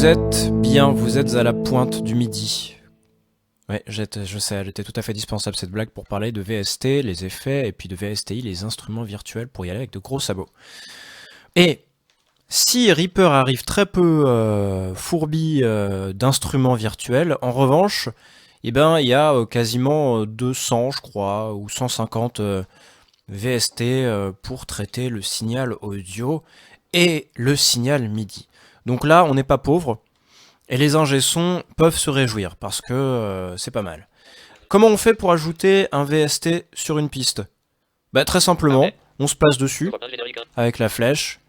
Vous êtes bien, vous êtes à la pointe du midi. Ouais, je sais, elle était tout à fait dispensable cette blague pour parler de VST, les effets, et puis de VSTI, les instruments virtuels pour y aller avec de gros sabots. Et si Reaper arrive très peu fourbi d'instruments virtuels, en revanche, eh ben, il y a quasiment 200, je crois, ou 150 VST pour traiter le signal audio et le signal MIDI. Donc là, on n'est pas pauvre, et les ingé-sons peuvent se réjouir, parce que c'est pas mal. Comment on fait pour ajouter un VST sur une piste? Bah très simplement, on se place dessus, avec la flèche.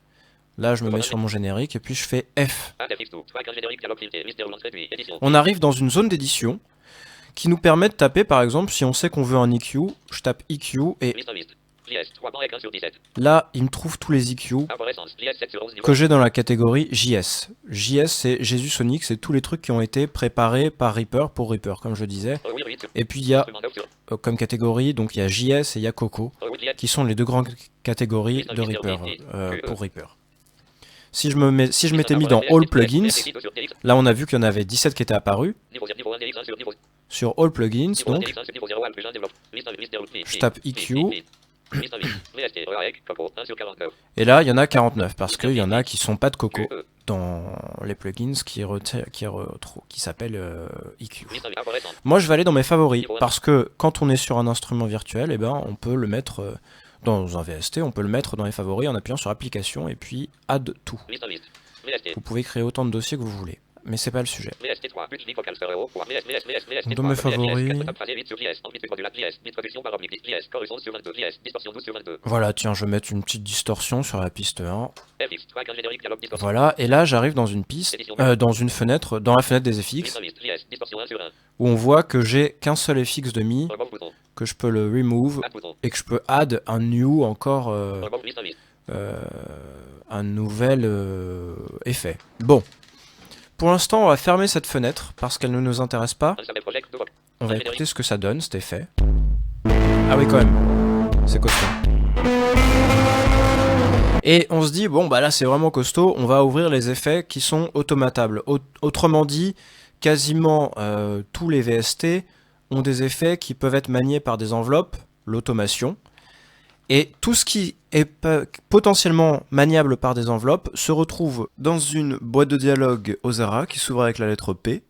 Là, je me mets sur mon générique, et puis je fais F. On arrive dans une zone d'édition, qui nous permet de taper, par exemple, si on sait qu'on veut un EQ, je tape EQ, et là, il me trouve tous les EQ que j'ai dans la catégorie JS. JS, c'est Jésus Sonic, c'est tous les trucs qui ont été préparés par Reaper pour Reaper, comme je disais. Et puis il y a, comme catégorie, donc il y a JS et il y a Coco, qui sont les deux grandes catégories de Reaper, pour Reaper. Si je m'étais mis dans All Plugins, là on a vu qu'il y en avait 17 qui étaient apparus. Sur All Plugins, donc, je tape EQ. Et là, il y en a 49, parce qu'il y en a qui sont pas de Coco dans les plugins qui s'appellent EQ. Moi, je vais aller dans mes favoris, parce que quand on est sur un instrument virtuel, eh ben, on peut le mettre dans un VST, on peut le mettre dans les favoris en appuyant sur Application et puis Add tout. Vous pouvez créer autant de dossiers que vous voulez. Mais c'est pas le sujet. Dans mes favoris... Voilà, tiens, je vais mettre une petite distorsion sur la piste 1. Voilà, et là j'arrive dans une piste, dans une fenêtre, dans la fenêtre des FX, où on voit que j'ai qu'un seul FX de mi, que je peux le remove, et que je peux add un new encore, un nouvel effet. Bon. Pour l'instant, on va fermer cette fenêtre parce qu'elle ne nous intéresse pas. On va écouter ce que ça donne, cet effet. Ah oui, quand même. C'est costaud. Et on se dit, bon, bah là, c'est vraiment costaud. On va ouvrir les effets qui sont automatables. Autrement dit, quasiment tous les VST ont des effets qui peuvent être maniés par des enveloppes, l'automation. Et tout ce qui est potentiellement maniable par des enveloppes se retrouve dans une boîte de dialogue Ozara qui s'ouvre avec la lettre P.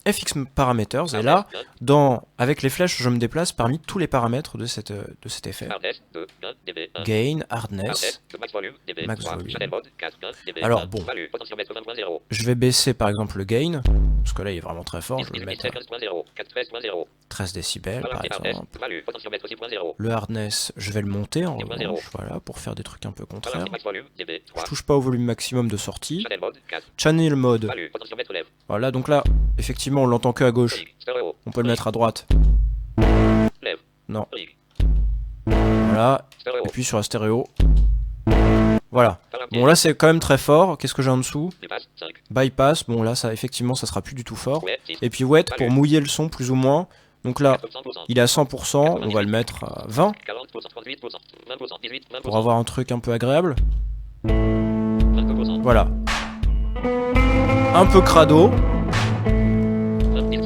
FX Parameters, et là, avec les flèches, je me déplace parmi tous les paramètres de cet effet. Gain, Hardness, Max Volume. Alors bon, je vais baisser par exemple le gain, parce que là il est vraiment très fort, je vais le mettre à 13 décibels par exemple. Le hardness, je vais le monter en revanche, voilà, pour faire des trucs un peu contraires. Je touche pas au volume maximum de sortie. Channel mode. Voilà, donc là, effectivement, on l'entend que à gauche. On peut le mettre à droite. Non. Voilà. Et puis sur la stéréo. Voilà. Bon, là, c'est quand même très fort. Qu'est-ce que j'ai en dessous? Bypass. Bon, là, ça, effectivement, ça sera plus du tout fort. Et puis wet pour mouiller le son, plus ou moins. Donc là, il est à 100%. On va le mettre à 20. Pour avoir un truc un peu agréable. Voilà. Un peu crado.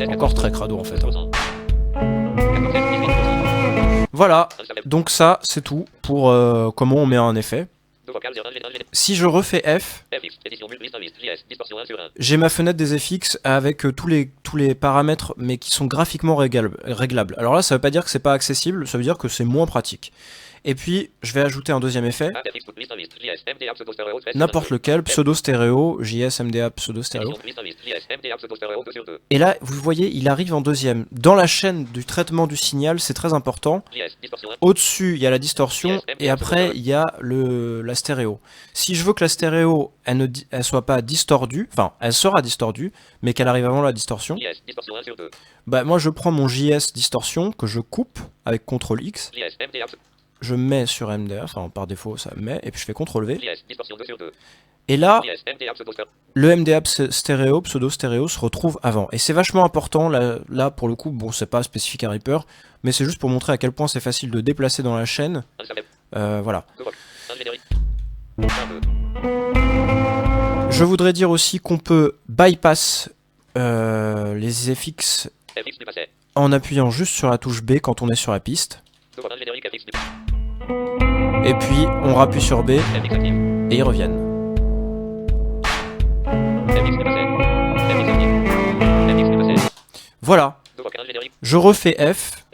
Encore très crado en fait. Voilà, donc ça c'est tout pour comment on met un effet. Si je refais F, j'ai ma fenêtre des FX avec tous les paramètres mais qui sont graphiquement réglables. Alors là ça veut pas dire que c'est pas accessible, ça veut dire que c'est moins pratique. Et puis, je vais ajouter un deuxième effet, n'importe lequel, pseudo-stéréo, JS, MDA, pseudo-stéréo. Et là, vous voyez, il arrive en deuxième. Dans la chaîne du traitement du signal, c'est très important. Au-dessus, il y a la distorsion, et après, il y a la stéréo. Si je veux que la stéréo, elle soit pas distordue, enfin, elle sera distordue, mais qu'elle arrive avant la distorsion, bah, moi, je prends mon JS distorsion, que je coupe avec CTRL-X, je mets sur MDA, enfin par défaut ça met, et puis je fais CTRL-V. Et là, le MDA stéréo, pseudo-stéréo se retrouve avant. Et c'est vachement important, là pour le coup, bon c'est pas spécifique à Reaper, mais c'est juste pour montrer à quel point c'est facile de déplacer dans la chaîne. Voilà. Je voudrais dire aussi qu'on peut bypass les FX en appuyant juste sur la touche B quand on est sur la piste. Et puis on rappuie sur B et ils reviennent. Voilà. Je refais F.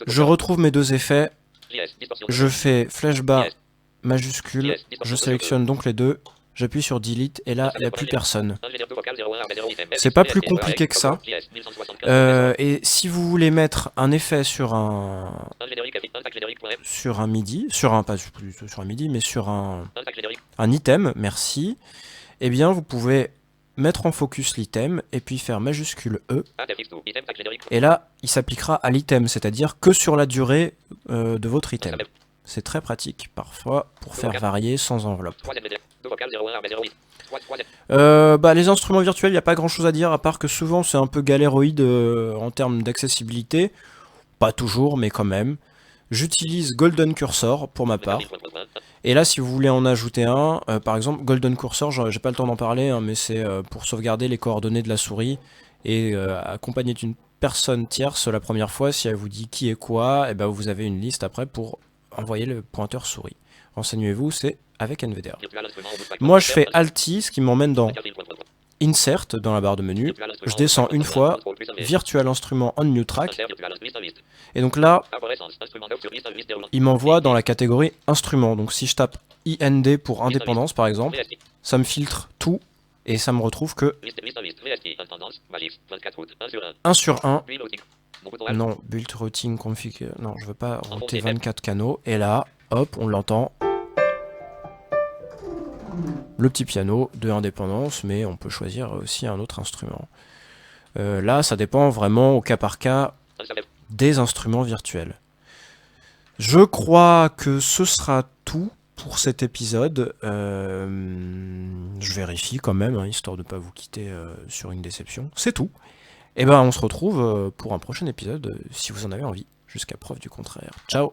Je retrouve mes deux effets. Je fais flèche bas majuscule. Je sélectionne donc les deux. J'appuie sur Delete et là il n'y a plus personne. C'est pas plus compliqué que ça. Et si vous voulez mettre un effet sur un MIDI, pas sur un MIDI, mais sur un item, merci, eh bien vous pouvez mettre en focus l'item et puis faire majuscule E. Et là il s'appliquera à l'item, c'est-à-dire que sur la durée de votre item. C'est très pratique parfois pour faire varier sans enveloppe. Les instruments virtuels, il n'y a pas grand chose à dire à part que souvent c'est un peu galéroïde en termes d'accessibilité. Pas toujours, mais quand même. J'utilise Golden Cursor pour ma part. Et là, si vous voulez en ajouter un, par exemple, Golden Cursor, j'ai pas le temps d'en parler, hein, mais c'est pour sauvegarder les coordonnées de la souris et accompagné d'une personne tierce la première fois. Si elle vous dit qui est quoi, et ben vous avez une liste après pour envoyer le pointeur souris. Renseignez-vous, c'est avec NVDA. Moi, je fais Alt-I, ce qui m'emmène dans Insert, dans la barre de menu. Je descends une fois, Virtual Instrument on New Track. Et donc là, il m'envoie dans la catégorie Instrument. Donc si je tape IND pour indépendance, par exemple, ça me filtre tout et ça me retrouve que 1 sur 1. Non, build routing config. Non, je veux pas router 24 canaux. Et là, hop, on l'entend. Le petit piano de indépendance, mais on peut choisir aussi un autre instrument. Là, ça dépend vraiment au cas par cas des instruments virtuels. Je crois que ce sera tout pour cet épisode. Je vérifie quand même, hein, histoire de ne pas vous quitter sur une déception. C'est tout. Et ben on se retrouve pour un prochain épisode si vous en avez envie. Jusqu'à preuve du contraire. Ciao!